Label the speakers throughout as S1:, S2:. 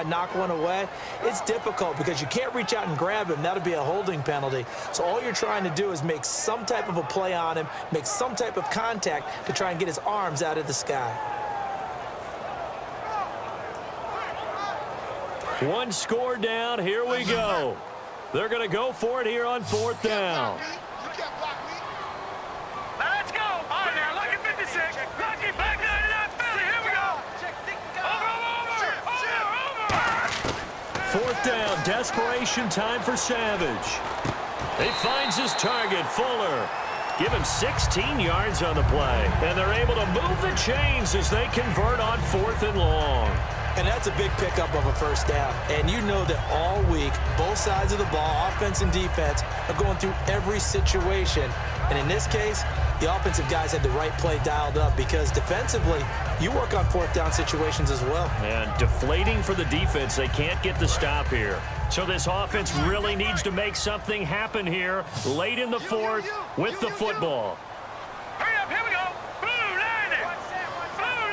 S1: knock one away, it's difficult because you can't reach out and grab him. That'll be a holding penalty. So all you're trying to do is make some type of a play on him, make some type of contact to try and get his arms out of the sky.
S2: One score down. Here we go. They're going to go for it here on fourth down.
S3: Let's go. All right, now, lucky 56. Lucky back 99 Philly. Here we go. Over.
S2: Fourth down, desperation time for Savage. He finds his target, Fuller. Give him 16 yards on the play. And they're able to move the chains as they convert on fourth and long.
S1: And that's a big pickup of a first down. And you know that all week, both sides of the ball, offense and defense, are going through every situation. And in this case, the offensive guys had the right play dialed up because defensively, you work on fourth down situations as well.
S2: And deflating for the defense. They can't get the stop here. So this offense really needs to make something happen here late in the fourth with the football.
S3: Hurry up, here we go. Blue 90. Blue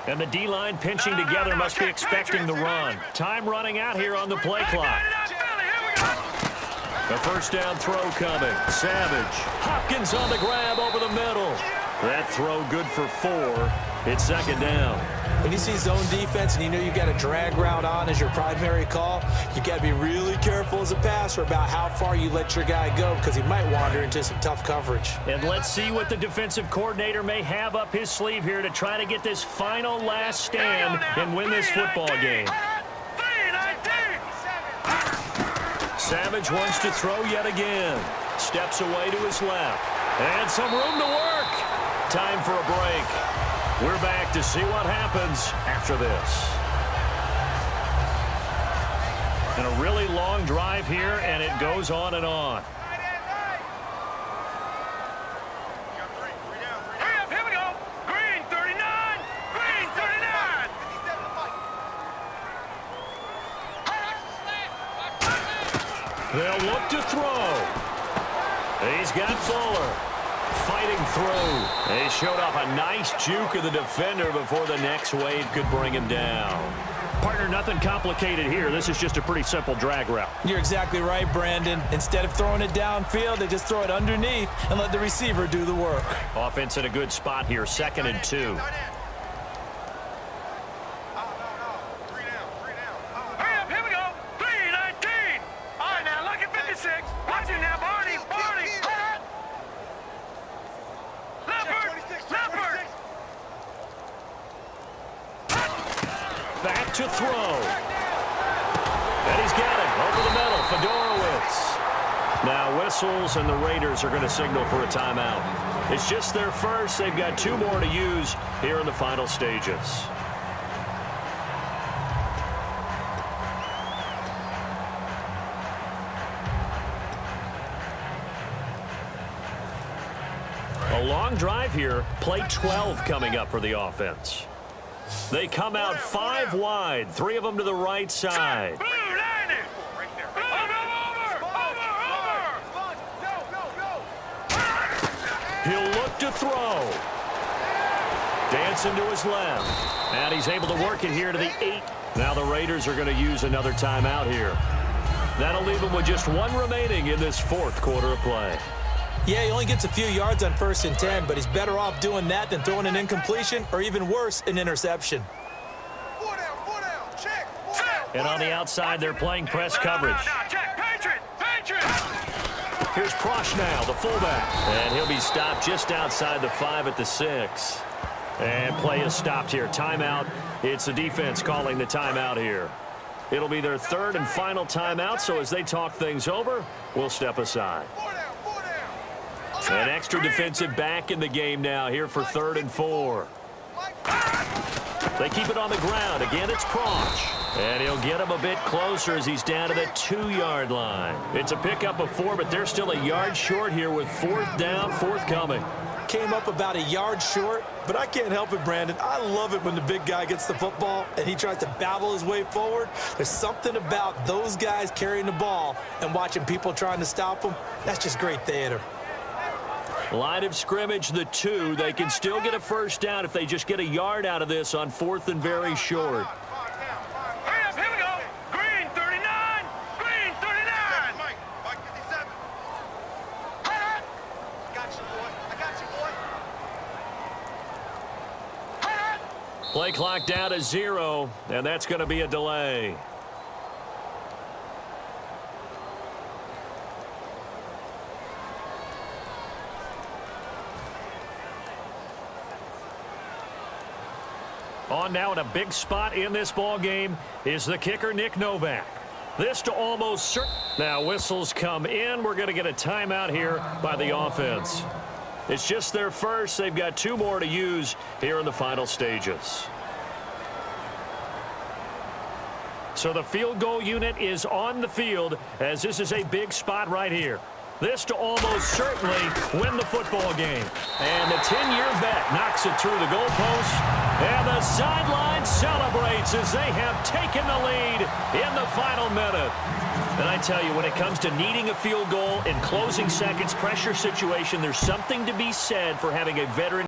S3: 90.
S2: And the D-line pinching together must be expecting the run. Time running out here on the play clock. A first down throw coming. Savage. Hopkins on the grab over the middle. That throw good for 4. It's second down.
S1: When you see zone defense and you know you got a drag route on as your primary call, you got to be really careful as a passer about how far you let your guy go because he might wander into some tough coverage.
S2: And let's see what the defensive coordinator may have up his sleeve here to try to get this final last stand and win this football game. Savage wants to throw yet again. Steps away to his left. And some room to work. Time for a break. We're back to see what happens after this. And a really long drive here, and it goes on and on.
S3: Hurry up, here we go. Green 39. Green 39.
S2: They'll look to throw. He's got Fuller. Fighting through. They showed off a nice juke of the defender before the next wave could bring him down. Partner, nothing complicated here. This is just a pretty simple drag route.
S1: You're exactly right, Brandon. Instead of throwing it downfield, they just throw it underneath and let the receiver do the work.
S2: Offense in a good spot here, 2nd and 2. Back to throw. And he's got it over the middle. Fedorowicz. Now whistles, and the Raiders are going to signal for a timeout. It's just their first. They've got 2 more to use here in the final stages. A long drive here. Play 12 coming up for the offense. They come out 5 wide, 3 of them to the right side. He'll look to throw. Dancing to his left. And he's able to work it here to the 8. Now the Raiders are going to use another timeout here. That'll leave them with just 1 remaining in this 4th quarter of play.
S1: Yeah, he only gets a few yards on 1st and 10, but he's better off doing that than throwing an incompletion or even worse, an interception.
S2: And on the outside, they're playing press coverage. Here's Prochnow, the fullback. And he'll be stopped just outside the 5 at the 6. And play is stopped here. Timeout. It's the defense calling the timeout here. It'll be their 3rd and final timeout, so as they talk things over, we'll step aside. An extra defensive back in the game now here for 3rd and 4. They keep it on the ground. Again, it's Proch. And he'll get him a bit closer as he's down to the 2-yard line. It's a pickup of 4, but they're still a yard short here with 4th down, forthcoming.
S1: Came up about a yard short, but I can't help it, Brandon. I love it when the big guy gets the football and he tries to babble his way forward. There's something about those guys carrying the ball and watching people trying to stop them. That's just great theater.
S2: Line of scrimmage, the 2. They can still get a first down if they just get a yard out of this on 4th and very short.
S3: Hurry up, here we go. Green 39. Green 39. Mike 57. I got you, boy. I got you, boy.
S2: Play clock down to 0, and that's going to be a delay. On now in a big spot in this ball game is the kicker, Nick Novak. This to almost certain. Now whistles come in. We're going to get a timeout here by the offense. It's just their first. They've got 2 more to use here in the final stages. So the field goal unit is on the field as this is a big spot right here. This to almost certainly win the football game. And the 10-year vet knocks it through the goalpost. And the sideline celebrates as they have taken the lead in the final minute. And I tell you, when it comes to needing a field goal in closing seconds, pressure situation, there's something to be said for having a veteran